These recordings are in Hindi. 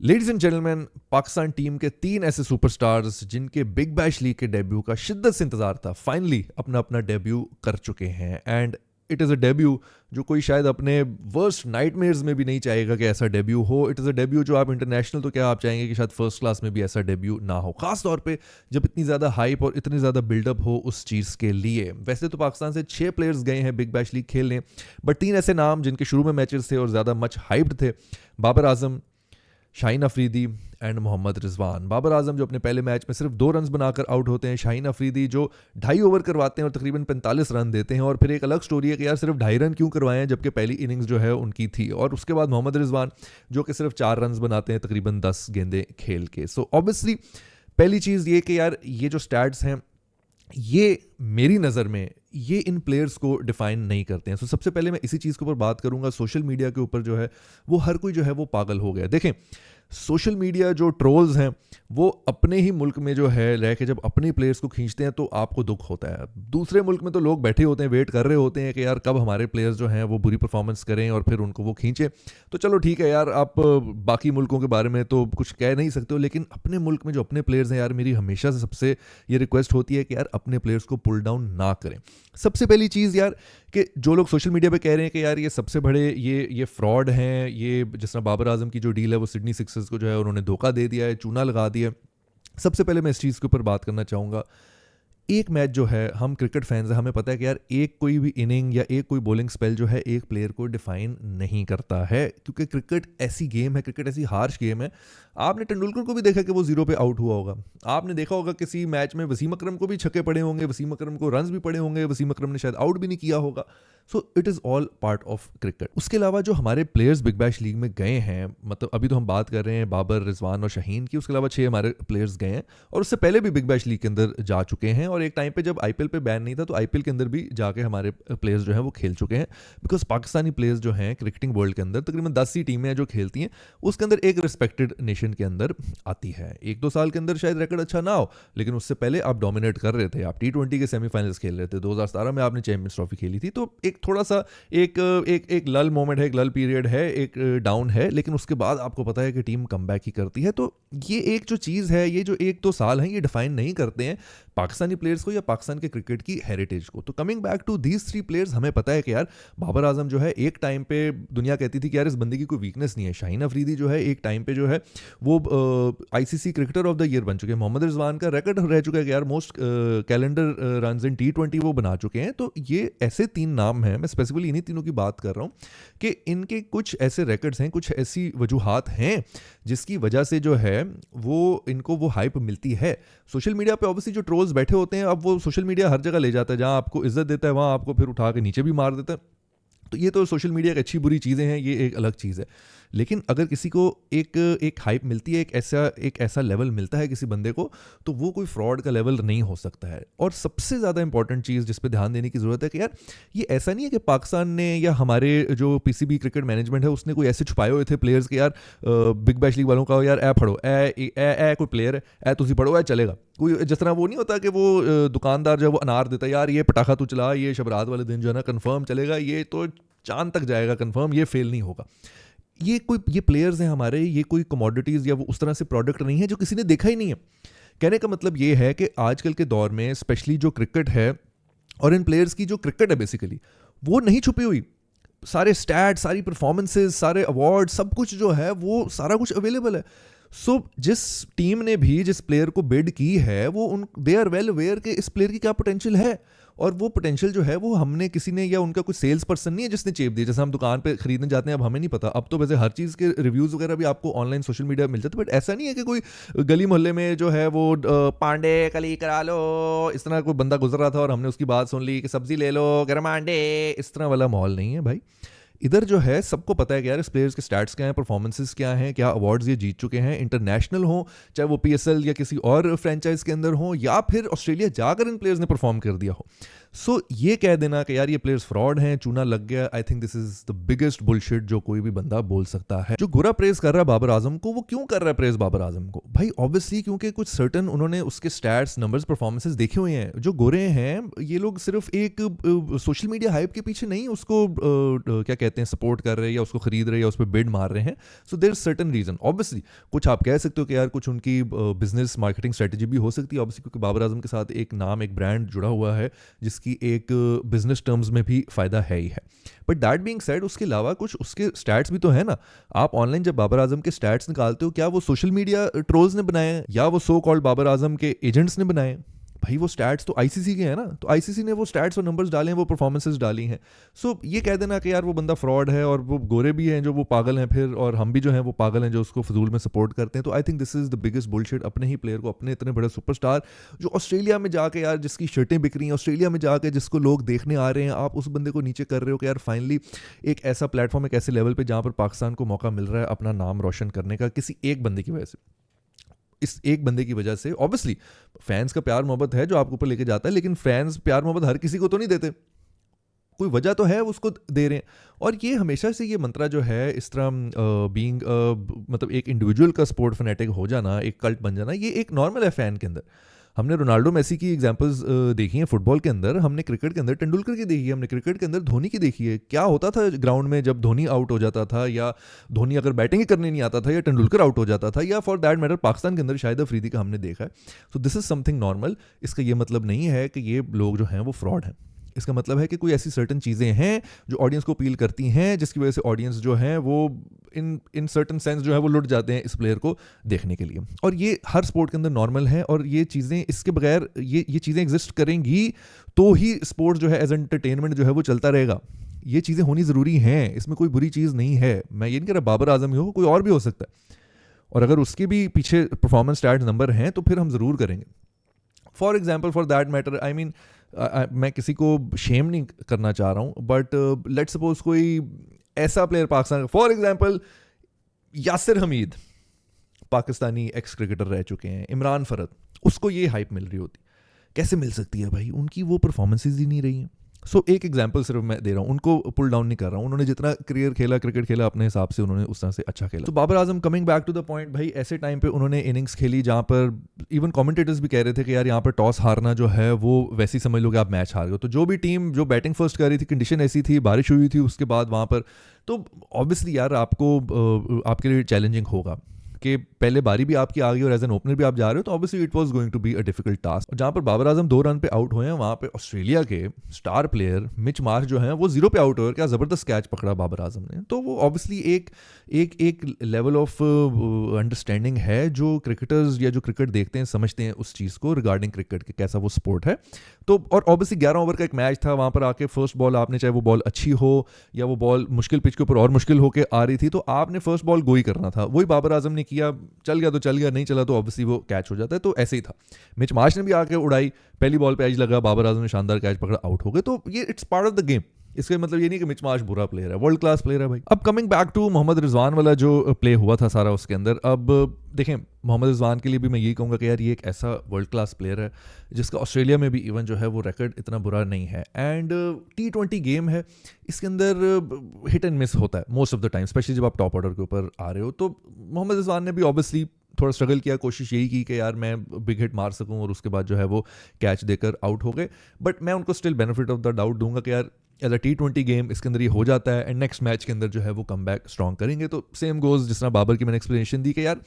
Ladies and gentleman, Pakistan team के 3 ऐसे सुपरस्टार्स जिनके बिग बैश लीग के डेब्यू का शिद्दत से इंतजार था, फाइनली अपना अपना डेब्यू कर चुके हैं। And it is a debut जो कोई शायद अपने वर्स्ट नाइटमेयर्स में भी नहीं चाहेगा कि ऐसा डेब्यू हो। इट इज़ अ डेब्यू जो आप इंटरनेशनल तो क्या आप चाहेंगे कि शायद फर्स्ट क्लास में भी ऐसा डेब्यू ना हो, खास तौर पे जब इतनी ज़्यादा हाइप और इतनी ज़्यादा बिल्डअप हो उस चीज़ के लिए। वैसे तो पाकिस्तान से 6 प्लेयर्स गए हैं बिग बैश लीग खेलने, बट 3 ऐसे नाम जिनके शुरू में मैचेस थे और ज़्यादा मच हाइप्ड थे: बाबर आजम, शाहीन अफरीदी एंड मोहम्मद रिजवान। बाबर आजम जो अपने पहले मैच में सिर्फ 2 रन बनाकर आउट होते हैं, शाहीन अफरीदी जो 2.5 ओवर करवाते हैं और तकरीबन 45 रन देते हैं। और फिर एक अलग स्टोरी है कि यार सिर्फ 2.5 रन क्यों करवाए हैं जबकि पहली इनिंग्स जो है उनकी थी। और उसके बाद मोहम्मद रिजवान जो कि सिर्फ 4 रन बनाते हैं तकरीबन 10 गेंदें खेल के। सो ऑब्वियसली पहली चीज़ ये कि यार ये जो स्टैट्स हैं ये मेरी नज़र में ये इन प्लेयर्स को डिफाइन नहीं करते हैं। सो सबसे पहले मैं इसी चीज़ के ऊपर बात करूंगा। सोशल मीडिया के ऊपर जो है वो हर कोई जो है वो पागल हो गया। देखें, सोशल मीडिया जो ट्रोल्स हैं वो अपने ही मुल्क में जो है रह के जब अपने प्लेयर्स को खींचते हैं तो आपको दुख होता है। दूसरे मुल्क में तो लोग बैठे होते हैं, वेट कर रहे होते हैं कि यार कब हमारे प्लेयर्स जो हैं वो बुरी परफॉर्मेंस करें और फिर उनको वो खींचे। तो चलो ठीक है यार, आप बाकी मुल्कों के बारे में तो कुछ कह नहीं सकते हो, लेकिन अपने मुल्क में जो अपने प्लेयर्स हैं यार, मेरी हमेशा से सबसे ये रिक्वेस्ट होती है कि यार अपने प्लेयर्स को पुल डाउन ना करें। सबसे पहली चीज़ यार कि जो लोग सोशल मीडिया पे कह रहे हैं कि यार ये सबसे बड़े ये फ्रॉड हैं, ये जिस तरह बाबर आजम की जो डील है वो सिडनी सिक्सर्स को जो है उन्होंने धोखा दे दिया है, चूना लगा दिया। सबसे पहले मैं इस चीज़ के ऊपर बात करना चाहूँगा। एक मैच जो है, हम क्रिकेट फैंस हैं, हमें पता है कि यार एक कोई भी इनिंग या एक कोई बॉलिंग स्पेल जो है एक प्लेयर को डिफाइन नहीं करता है, क्योंकि क्रिकेट ऐसी गेम है, क्रिकेट ऐसी हार्श गेम है। आपने तेंदुलकर को भी देखा कि वो 0 पे आउट हुआ होगा। आपने देखा होगा किसी मैच में वसीम अकरम को भी छक्के पड़े होंगे, वसीम अकरम को रन्स भी पड़े होंगे, वसीम अकरम ने शायद आउट भी नहीं किया होगा। So it is all part of cricket. उसके अलावा जो हमारे प्लेयर्स बिग बैश लीग में गए हैं, मतलब अभी तो हम बात कर रहे हैं बाबर, रिजवान और शाहीन की, उसके अलावा 6 हमारे प्लेयर्स गए हैं और उससे पहले भी बिग बैश लीग के अंदर जा चुके हैं। और एक टाइम पे जब आईपीएल पे बैन नहीं था तो आईपीएल के अंदर भी जाके हमारे प्लेयर्स जो हैं वो खेल चुके हैं। बिकॉज पाकिस्तानी प्लेयर्स जो हैं क्रिकेटिंग वर्ल्ड के अंदर तकरीबन 10 ही टीमें हैं जो खेलती हैं, उसके अंदर एक रिस्पेक्टेड नेशन के अंदर आती है। 1-2 साल के अंदर शायद रिकॉर्ड अच्छा ना हो, लेकिन उससे पहले आप डोमिनेट कर रहे थे, आप T20 के सेमीफाइनल्स खेल रहे थे। 2017 में आपने चैंपियंस ट्रॉफी खेली थी। तो एक थोड़ा सा एक लल मोमेंट है, एक लल पीरियड है, एक डाउन है, लेकिन उसके बाद आपको पता है कि टीम कमबैक ही करती है। तो ये एक जो चीज़ है, ये जो 1-2 साल हैं, ये डिफाइन नहीं करते हैं पाकिस्तानी प्लेयर्स को या पाकिस्तान के क्रिकेट की हेरिटेज को। तो coming back to these 3 players, हमें पता है कि यार बाबर आजम जो है एक टाइम पे दुनिया कहती थी कि यार इस बंदे की कोई वीकनेस नहीं है। शाहीन अफरीदी जो है एक टाइम पे जो है वो ICC cricketer of the year बन चुके हैं। मोहम्मद रिजवान का रिकॉर्ड रह चुका है कि यार most calendar runs in T20 वो बना चुके हैं। तो ये ऐसे 3 नाम हैं, मैं स्पेसिफिकली इन्हीं तीनों की बात कर रहा हूँ कि इनके कुछ ऐसे रिकॉर्ड्स हैं, कुछ ऐसी वजूहात हैं जिसकी वजह से जो है वो इनको वो हाइप मिलती है। सोशल मीडिया पे ऑब्वियसली जो ट्रोल्स बैठे होते हैं, अब वो सोशल मीडिया हर जगह ले जाता है, जहाँ आपको इज्जत देता है वहाँ आपको फिर उठा के नीचे भी मार देता है। तो ये तो सोशल मीडिया की अच्छी बुरी चीज़ें हैं, ये एक अलग चीज़ है। लेकिन अगर किसी को एक हाइप मिलती है, एक ऐसा लेवल मिलता है किसी बंदे को, तो वो कोई फ्रॉड का लेवल नहीं हो सकता है। और सबसे ज़्यादा इंपॉर्टेंट चीज़ जिस पे ध्यान देने की ज़रूरत है कि यार ये ऐसा नहीं है कि पाकिस्तान ने या हमारे जो पीसीबी क्रिकेट मैनेजमेंट है उसने कोई ऐसे छुपाए हुए थे प्लेयर्स के, यार बिग बैश लीग वालों का यार ए पढ़ो, ए कोई प्लेयर है, ए तुसी पढ़ो, ए चलेगा। कोई जिस तरह वो नहीं होता कि वो दुकानदार जो है वो अनार देता है, यार ये पटाखा तू चला, ये शबरात वाले दिन जो है ना कन्फर्म चलेगा, ये तो चांद तक जाएगा कन्फर्म, ये फेल नहीं होगा। ये प्लेयर्स हैं हमारे, ये कोई कमोडिटीज़ या वो उस तरह से प्रोडक्ट नहीं है जो किसी ने देखा ही नहीं है। कहने का मतलब ये है कि आजकल के दौर में स्पेशली जो क्रिकेट है और इन प्लेयर्स की जो क्रिकेट है बेसिकली वो नहीं छुपी हुई। सारे स्टैट, सारी परफॉर्मेंसेज, सारे अवार्ड, सब कुछ जो है वो सारा कुछ अवेलेबल है। सो जिस टीम ने भी जिस प्लेयर को बिड की है वो दे आर वेल अवेयर कि इस प्लेयर की क्या पोटेंशियल है। और वो पोटेंशियल जो है वो हमने किसी ने, या उनका कोई सेल्स पर्सन नहीं है जिसने चेप दी। जैसे हम दुकान पे खरीदने जाते हैं, अब हमें नहीं पता, अब तो वैसे हर चीज़ के रिव्यूज़ वगैरह भी आपको ऑनलाइन सोशल मीडिया में मिल जाते हैं। बट ऐसा नहीं है कि कोई गली मोहल्ले में जो है वो पांडे कली करा लो, इस तरह कोई बंदा गुजर रहा था और हमने उसकी बात सुन ली कि सब्जी ले लो गरम अंडे, इस तरह वाला माहौल नहीं है भाई। इधर जो है सबको पता है कि यार इस प्लेयर्स के स्टैट्स क्या हैं, परफॉर्मेंसेस क्या हैं, क्या अवार्ड्स ये जीत चुके हैं, इंटरनेशनल हो चाहे वो PSL या किसी और फ्रेंचाइज के अंदर हो या फिर ऑस्ट्रेलिया जाकर इन प्लेयर्स ने परफॉर्म कर दिया हो। सो ये कह देना कि यार ये प्लेयर्स फ्रॉड हैं, चूना लग गया, I think this is the biggest bullshit जो कोई भी बंदा बोल सकता है। जो गोरा प्रेज कर रहा है बाबर आजम को, वो क्यों कर रहा है प्रेज बाबर आजम को? भाई ऑब्वियसली क्योंकि कुछ सर्टन उन्होंने उसके स्टैट्स, नंबर्स, परफॉर्मेंसेस देखे हुए हैं। जो गोरे हैं ये लोग सिर्फ एक सोशल मीडिया हाइप के पीछे नहीं उसको क्या कहते कहते हैं सपोर्ट कर रहे हैं या उसको खरीद रहे हैं या उस पर बिड मार रहे हैं. So there is certain reason. Obviously कुछ आप कह सकते हो कि यार कुछ उनकी बिजनेस मार्केटिंग स्ट्रेटजी भी हो सकती है ऑब्वियसली, क्योंकि बाबर आजम के साथ एक नाम, एक ब्रांड जुड़ा हुआ है जिसकी एक बिजनेस टर्म्स में भी फ़ायदा है ही है. बट दैट बीइंग सेड, उसके अलावा कुछ उसके स्टैट्स भी तो है ना. आप ऑनलाइन जब बाबर आजम के स्टैट्स निकालते हो, क्या वो सोशल मीडिया ट्रोल्स ने बनाए हैं या वो सो कॉल्ड बाबर आजम के एजेंट्स ने बनाए हैं? भाई वो स्टैट्स तो आईसीसी के हैं ना, तो आईसीसी ने वो स्टैट्स और नंबर्स डाले हैं, वो परफॉर्मेंसेस डाली हैं. सो ये कह देना कि यार वो बंदा फ्रॉड है और वो गोरे भी हैं जो वो पागल हैं फिर, और हम भी जो हैं वो पागल हैं जो उसको फजूल में सपोर्ट करते हैं, तो I think this is the biggest bullshit. अपने ही प्लेयर को, अपने इतने बड़े सुपरस्टार जो ऑस्ट्रेलिया में जाके यार जिसकी शर्टें बिक रही हैं, ऑस्ट्रेलिया में जाके जिसको लोग देखने आ रहे हैं, आप उस बंदे को नीचे कर रहे हो कि यार फाइनली एक ऐसा प्लेटफॉर्म, एक ऐसे लेवल पे जहाँ पर पाकिस्तान को मौका मिल रहा है अपना नाम रोशन करने का किसी एक बंदे की वजह से. इस एक बंदे की वजह से ऑब्वियसली फैंस का प्यार मोहब्बत है जो आपके ऊपर लेके जाता है, लेकिन फैंस प्यार मोहब्बत हर किसी को तो नहीं देते, कोई वजह तो है उसको दे रहे हैं. और ये हमेशा से ये मंत्रा जो है इस तरह बीइंग मतलब एक इंडिविजुअल का स्पोर्ट फैनेटिक हो जाना, एक कल्ट बन जाना, ये एक नॉर्मल है फैन के अंदर. हमने रोनाल्डो मेसी की एग्जांपल्स देखी हैं फुटबॉल के अंदर, हमने क्रिकेट के अंदर तेंदुलकर की देखी है, हमने क्रिकेट के अंदर धोनी की देखी है. क्या होता था ग्राउंड में जब धोनी आउट हो जाता था, या धोनी अगर बैटिंग ही करने नहीं आता था, या तेंदुलकर आउट हो जाता था, या फॉर दैट मैटर पाकिस्तान के अंदर शाहिद अफरीदी का हमने देखा है. So this is something normal. इसका ये मतलब नहीं है कि ये लोग जो हैं वो फ्रॉड हैं. इसका मतलब है कि कोई ऐसी सर्टन चीज़ें हैं जो ऑडियंस को अपील करती हैं, जिसकी वजह से ऑडियंस जो है वो इन सर्टन सेंस जो है वो लुट जाते हैं इस प्लेयर को देखने के लिए. और ये हर स्पोर्ट के अंदर नॉर्मल है, और ये चीज़ें इसके बगैर ये चीज़ें एग्जिस्ट करेंगी तो ही स्पोर्ट जो है एज एंटरटेनमेंट जो है वो चलता रहेगा. ये चीज़ें होनी ज़रूरी हैं, इसमें कोई बुरी चीज़ नहीं है. मैं ये नहीं कह रहा बाबर आजम ही हो, कोई और भी हो सकता है, और अगर उसके भी पीछे परफॉर्मेंस स्टैट्स नंबर हैं तो फिर हम ज़रूर करेंगे. For example, for that matter, I mean मैं किसी को शेम नहीं करना चाह रहा हूँ, बट लेट्स सपोज कोई ऐसा player Pakistan, for example Yasir Hamid, Pakistani x cricketer रह चुके हैं, इमरान फरद, उसको ये हाइप मिल रही होती. कैसे मिल सकती है भाई, उनकी वो परफॉर्मेंसेज ही नहीं रही हैं. सो एक एग्जांपल सिर्फ मैं दे रहा हूँ, उनको पुल डाउन नहीं कर रहा हूँ. उन्होंने जितना करियर खेला, क्रिकेट खेला अपने हिसाब से उन्होंने उस तरह से अच्छा खेला. तो Babar Azam, coming back to the point, भाई ऐसे टाइम पे उन्होंने इनिंग्स खेली जहाँ पर इवन कमेंटेटर्स भी कह रहे थे कि यार यहाँ पर टॉस हारना जो है वो वैसे ही समझ लो कि आप मैच हार गए. तो जो भी टीम जो बैटिंग फर्स्ट कर रही थी, कंडीशन ऐसी थी, बारिश हुई थी उसके बाद वहाँ पर, तो ऑब्वियसली यार आपको आपके लिए चैलेंजिंग होगा कि पहले बारी भी आपकी आ गई और एज एन ओपनर भी आप जा रहे हो, तो obviously it was going to be a difficult task. जहां पर बाबर आजम 2 रन पे आउट हुए हैं, वहां पे ऑस्ट्रेलिया के स्टार प्लेयर मिच मार्श जो हैं वो 0 पे आउट हुए. क्या ज़बरदस्त कैच पकड़ा बाबर आजम ने. तो वो ऑब्वियसली एक लेवल ऑफ अंडरस्टैंडिंग है जो क्रिकेटर्स या जो क्रिकेट देखते हैं समझते हैं उस चीज़ को रिगार्डिंग क्रिकेट के कैसा वो स्पोर्ट है. तो और ऑब्वियसली 11 ओवर का एक मैच था, वहाँ पर आके फर्स्ट बॉल आपने, चाहे वो बॉल अच्छी हो या वो बॉल मुश्किल पिच के ऊपर और मुश्किल होकर आ रही थी, तो आपने फर्स्ट बॉल गो ही करना था. वही बाबर आजम ने किया. चल गया तो चल गया, नहीं चला तो ऑब्वियसली वो कैच हो जाता है. तो ऐसे ही था. मिच मार्श ने भी आके उड़ाई, पहली बॉल पे एज लगा, बाबर आजम ने शानदार कैच पकड़ा, आउट हो गए. तो ये it's part of the game. इसका मतलब ये नहीं कि मिच मार्श बुरा प्लेयर है, वर्ल्ड क्लास प्लेयर है भाई. अब coming back to Mohammad Rizwan वाला जो प्ले हुआ था सारा उसके अंदर, अब देखें मोहम्मद रिजवान के लिए भी मैं यही कहूँगा कि यार ये एक ऐसा वर्ल्ड क्लास प्लेयर है जिसका ऑस्ट्रेलिया में भी इवन जो है वो रिकॉर्ड इतना बुरा नहीं है. एंड T20 गेम है, इसके अंदर हिट एंड मिस होता है most of the time, specially जब आप टॉप ऑर्डर के ऊपर आ रहे हो. तो मोहम्मद रिजवान ने भी ऑब्वियसली थोड़ा स्ट्रगल किया, कोशिश यही की कि यार मैं बिग हिट मार सकूं, और उसके बाद जो है वो कैच देकर आउट हो गए. बट मैं उनको still benefit of the doubt दूंगा कि यार एज अ T20 गेम इसके अंदर ये हो जाता है, एंड नेक्स्ट मैच के अंदर जो है वो कम बैक स्ट्रॉन्ग करेंगे. तो सेम गोज जिस तरह बाबर की मैंने एक्सप्लेनेशन दी कि यार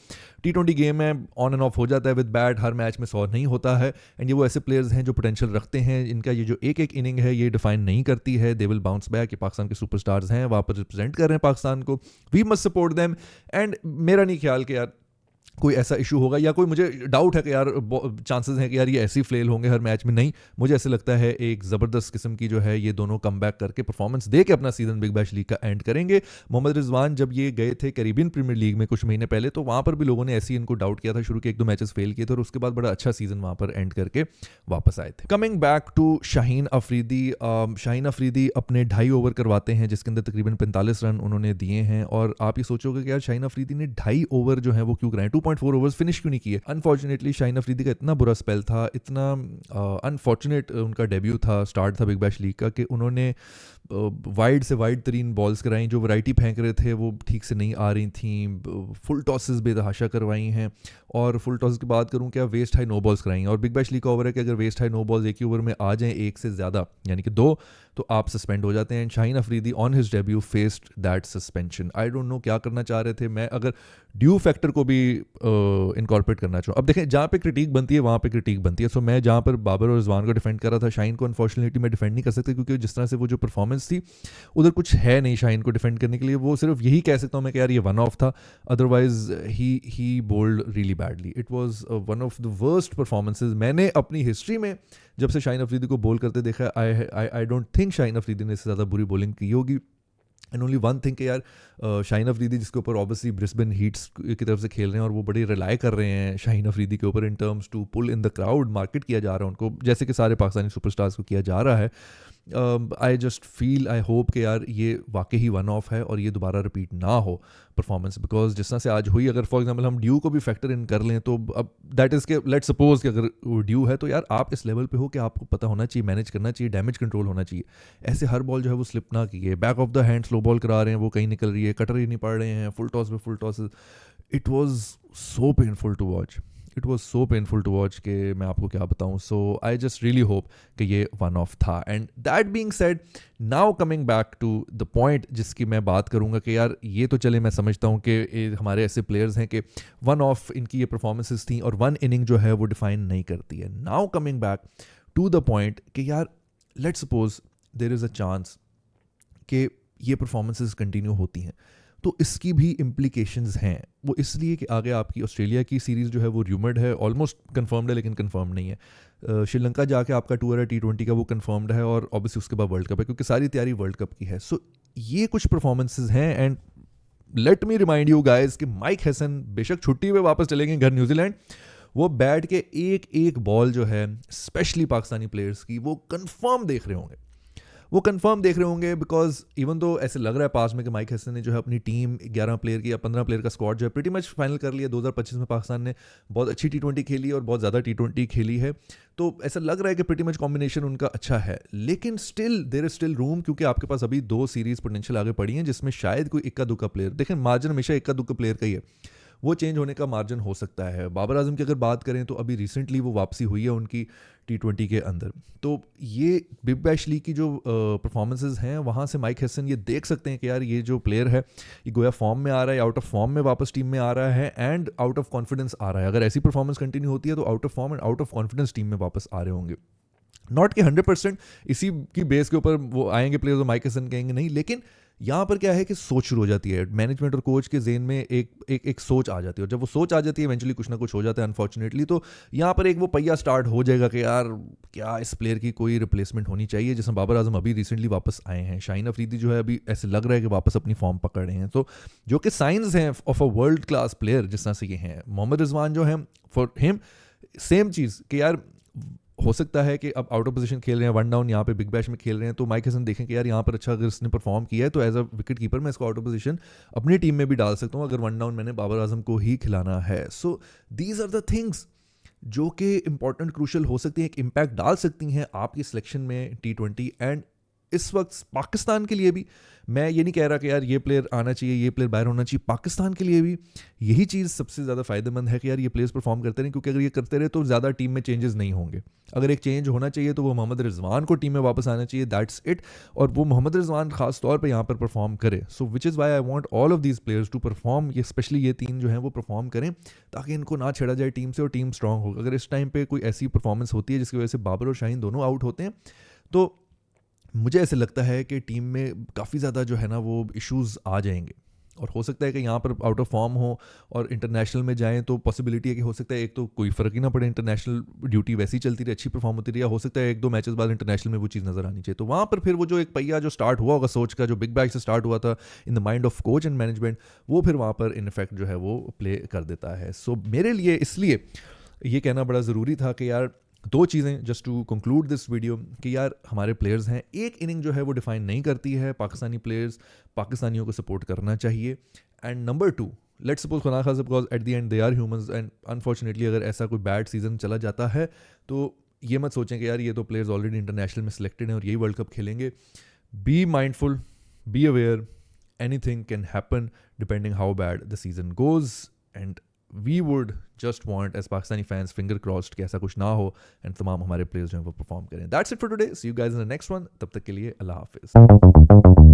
T20 गेम है, ऑन एंड ऑफ हो जाता है विद बैट, हर मैच में 100 नहीं होता है. एंड ये वो ऐसे प्लेयर्स हैं जो पोटेंशियल रखते हैं, इनका ये जो एक एक इनिंग है ये डिफाइन नहीं करती है. They will bounce back. ये पाकिस्तान के सुपरस्टार्स हैं, वहाँ पर रिप्रेजेंट कर रहे हैं पाकिस्तान को. We must support them. And मेरा नहीं ख्याल कि यार कोई ऐसा इशू होगा या कोई मुझे डाउट है कि यार चांसेस हैं कि यार ये ऐसे ही फेल होंगे हर मैच में. नहीं, मुझे ऐसे लगता है एक ज़बरदस्त किस्म की जो है ये दोनों कम बैक करके परफॉर्मेंस दे के अपना सीजन बिग बैश लीग का एंड करेंगे. मोहम्मद रिजवान जब ये गए थे कैरिबियन प्रीमियर लीग में कुछ महीने पहले, तो वहाँ पर भी लोगों ने ऐसे ही इनको डाउट किया था. शुरू के 1-2 मैचेस फेल किए थे और उसके बाद बड़ा अच्छा सीजन वहाँ पर एंड करके वापस आए थे. Coming back to Shaheen Afridi, Shaheen Afridi अपने 2.5 ओवर करवाते हैं जिसके अंदर तकरीबन 45 रन उन्होंने दिए हैं. और आप ये सोचोगे कि यार शाहीन अफरीदी ने 2.5 ओवर जो है वो क्यों कराए, 2.4 ओवर्स फिनिश क्यों नहीं किए? अनफॉर्चुनेटली शाहीन अफरीदी का इतना बुरा स्पेल था, इतना अनफॉर्चुनेट उनका डेब्यू था, स्टार्ट था बिग बैश लीग का, कि उन्होंने वाइड से वाइड तरीन बॉल्स कराई, जो वैरायटी फेंक रहे थे वो ठीक से नहीं आ रही थी, फुल टॉसेस बेतहाशा करवाई हैं, और फुल टॉस की बात करूं क्या, वेस्ट हाई नो बॉल्स कराई हैं। और बिग बैश लीग का ओवर है कि अगर वेस्ट हाई नो बॉल्स एक ही ओवर में आ जाएं एक से ज़्यादा, यानी कि 2, तो आप सस्पेंड हो जाते हैं। And Shaheen Afridi on his debut faced that suspension. I don't know क्या करना चाह रहे थे। मैं अगर ड्यू फैक्टर को भी इनकॉर्पोरेट करना चाहूँ, अब देखें जहाँ पे क्रिटिक बनती है वहाँ पे क्रिटिक बनती है। सो मैं जहाँ पर बाबर और रिजवान को डिफेंड कर रहा था, शाहीन को अनफॉर्चुनेटली मैं डिफेंड नहीं कर सकता, क्योंकि जिस तरह से वो जो परफॉर्मेंस थी उधर कुछ है नहीं शाहीन को डिफेंड करने के लिए। वो सिर्फ यही कह सकता हूँ मैं कि यार ये वन ऑफ था, अदरवाइज ही bowled really badly. It was one of the worst performances मैंने अपनी हिस्ट्री में जब से शाहीन अफरीदी को बोल करते देखा। I don't think Shaheen Afridi ने इससे ज़्यादा बुरी बॉलिंग की होगी। एंड ओनली वन थिंग कि यार शाहीन अफरीदी जिसके ऊपर ऑब्वियसली ब्रिस्बेन हीट्स की तरफ से खेल रहे हैं और वो बड़ी रिलाई कर रहे हैं शाहीन अफरीदी के ऊपर in terms to pull in the crowd, market किया जा रहा है उनको, जैसे कि सारे पाकिस्तानी सुपरस्टार्स को किया जा रहा है। I just feel, I hope कि यार ये वाकई ही वन ऑफ है और ये दोबारा रिपीट ना हो परफॉर्मेंस, बिकॉज जिस तरह से आज हुई, अगर फॉर एग्जांपल हम ड्यू को भी फैक्टर इन कर लें तो अब दैट इज़ के लेट्स सपोज कि अगर वो ड्यू है तो यार आप इस लेवल पे हो कि आपको पता होना चाहिए, मैनेज करना चाहिए, डैमेज कंट्रोल होना चाहिए। ऐसे हर बॉल जो है वो स्लिप ना कीजिए, back of the hand slow ball करा रहे हैं, वो कहीं निकल रही है, कटर ही नहीं पड़ रहे हैं, फुल टॉस पे full toss. It was so painful to watch, it was so painful to watch कि मैं आपको क्या बताऊँ। So I just really hope कि ये वन ऑफ था। And that being said, now coming back to the point जिसकी मैं बात करूँगा कि यार ये तो चले मैं समझता हूँ कि हमारे ऐसे प्लेयर्स हैं कि वन ऑफ इनकी ये परफॉर्मेंसेस थी और वन इनिंग जो है वो डिफाइन नहीं करती है। Now coming back to the point कि यार let's suppose there is a chance कि ये परफॉर्मेंसेस कंटिन्यू होती हैं, तो इसकी भी इम्प्लीकेशंस हैं। वो इसलिए कि आगे आपकी ऑस्ट्रेलिया की सीरीज़ जो है वो र्यूमर्ड है, ऑलमोस्ट कंफर्म्ड है लेकिन कंफर्म नहीं है। श्रीलंका जाके आपका टूर है T20 का, वो कंफर्म्ड है, और ऑब्वियसली उसके बाद वर्ल्ड कप है, क्योंकि सारी तैयारी वर्ल्ड कप की है। सो ये कुछ परफॉर्मेंसेज हैं। And let me remind you guys कि माइक हैसन बेशक छुट्टी पे वापस चलेंगे घर न्यूजीलैंड, वो बैठ के एक एक बॉल जो है स्पेशली पाकिस्तानी प्लेयर्स की वो कंफर्म देख रहे होंगे, वो कंफर्म देख रहे होंगे। बिकॉज इवन तो ऐसे लग रहा है पास में कि माइक हैसन ने जो है अपनी टीम 11 प्लेयर की या 15 प्लेयर का स्क्वाड जो है प्रीटी मच फाइनल कर लिया। 2025 में पाकिस्तान ने बहुत अच्छी T20 खेली और बहुत ज़्यादा T20 खेली है, तो ऐसा लग रहा है कि प्रीटी मच कॉम्बिनेशन उनका अच्छा है। लेकिन still there is still room, क्योंकि आपके पास अभी 2 सीरीज पोटेंशियल आगे पड़ी हैं जिसमें शायद कोई इक्का दुक्का प्लेयर, देखें मार्जिन हमेशा इक्का दुक्का प्लेयर का ही है, वो चेंज होने का मार्जिन हो सकता है। बाबर आजम की अगर बात करें तो अभी रिसेंटली वो वापसी हुई है उनकी T20 के अंदर, तो ये बिग बैश लीग की जो परफॉर्मेंसेज हैं वहाँ से माइक हैसन ये देख सकते हैं कि यार ये जो प्लेयर है ये गोया फॉर्म में आ रहा है, आउट ऑफ फॉर्म में वापस टीम में आ रहा है, एंड आउट ऑफ कॉन्फिडेंस आ रहा है। अगर ऐसी परफॉर्मेंस कंटिन्यू होती है तो out of form and out of confidence team में वापस आ रहे होंगे। नॉट कि 100% इसी की बेस के ऊपर वो आएंगे प्लेयर्स और माइक हैसन कहेंगे नहीं, लेकिन यहाँ पर क्या है कि सोच शुरू हो जाती है मैनेजमेंट और कोच के जेन में, एक सोच आ जाती है, और जब वो सोच आ जाती है इवेंचुअली कुछ ना कुछ हो जाता है अनफॉर्चुनेटली। तो यहाँ पर एक वो पहिया स्टार्ट हो जाएगा कि यार क्या इस प्लेयर की कोई रिप्लेसमेंट होनी चाहिए। जैसे बाबर आजम अभी रिसेंटली वापस आए हैं, शाहीन अफरीदी जो है अभी ऐसे लग रहा है कि वापस अपनी फॉर्म पकड़ रहे हैं, तो जो कि साइंस हैं of a world class player जिस तरह से ये हैं। मोहम्मद रिजवान जो है फॉर हिम सेम चीज़ कि यार हो सकता है कि अब आउट ऑफ पोजीशन खेल रहे हैं, वन डाउन यहाँ पे बिग बैश में खेल रहे हैं, तो माइक हैसन देखें कि यार यहाँ पर अच्छा अगर इसने परफॉर्म किया है तो एज अ विकेट कीपर मैं इसको आउट ऑफ पोजीशन अपनी टीम में भी डाल सकता हूँ अगर वन डाउन मैंने बाबर आजम को ही खिलाना है। So these are the things जो कि इंपॉर्टेंट क्रूशल हो सकती हैं, एक इम्पैक्ट डाल सकती हैं आपकी सिलेक्शन में T20। एंड इस वक्त पाकिस्तान के लिए भी मैं ये नहीं कह रहा कि यार ये प्लेयर आना चाहिए, ये प्लेयर बाहर होना चाहिए, पाकिस्तान के लिए भी यही चीज़ सबसे ज़्यादा फ़ायदेमंद है कि यार ये प्लेयर्स परफॉर्म करते रहें, क्योंकि अगर ये करते रहे तो ज़्यादा टीम में चेंजेस नहीं होंगे। अगर एक चेंज होना चाहिए तो वो मोहम्मद रिजवान को टीम में वापस आना चाहिए, दैट्स इट। और वो मोहम्मद रिजवान खास तौर पे यहाँ पर परफॉर्म करे। So which is why I want all of these players to perform, ये स्पेशली ये 3 जो हैं वो परफॉर्म करें ताकि इनको ना छेड़ा जाए टीम से और टीम स्ट्रांग हो। अगर इस टाइम पे कोई ऐसी परफॉर्मेंस होती है जिसकी वजह से बाबर और शाहीन दोनों आउट होते हैं, तो मुझे ऐसे लगता है कि टीम में काफ़ी ज़्यादा जो है ना वो इश्यूज़ आ जाएंगे, और हो सकता है कि यहाँ पर आउट ऑफ फॉर्म हो और इंटरनेशनल में जाएं तो पॉसिबिलिटी है कि हो सकता है एक तो कोई फ़र्क ही ना पड़े, इंटरनेशनल ड्यूटी वैसी चलती रही, अच्छी परफॉर्म होती रही, या हो सकता है 1-2 मैचेस बाद इंटरनेशनल में वो चीज़ नज़र आनी चाहिए। तो वहाँ पर फिर वो जो एक पहिया जो स्टार्ट हुआ होगा सोच का, जो बिग बैश से स्टार्ट हुआ था in the mind of coach and management, वो फिर वहाँ पर इन इफेक्ट जो है वो प्ले कर देता है। सो मेरे लिए इसलिए ये कहना बड़ा ज़रूरी था कि यार 2 चीज़ें just to conclude this video कि यार हमारे प्लेयर्स हैं, एक इनिंग जो है वो डिफाइन नहीं करती है, पाकिस्तानी प्लेयर्स पाकिस्तानियों को सपोर्ट करना चाहिए। एंड नंबर 2 लेट्स सपोज खुदा खासा, because at the end they are humans, and unfortunately अगर ऐसा कोई बैड सीजन चला जाता है तो ये मत सोचें कि यार ये तो प्लेयर्स ऑलरेडी इंटरनेशनल में सिलेक्टेड हैं और यही वर्ल्ड कप खेलेंगे. Be mindful, be aware, anything can happen depending how bad the season goes, and we would just want as Pakistani fans, finger crossed, कि ऐसा कुछ ना हो and तमाम हमारे players जो हैं वो perform करें. That's it for today. See you guys in the next one. तब तक के लिए अल्लाह हाफिज.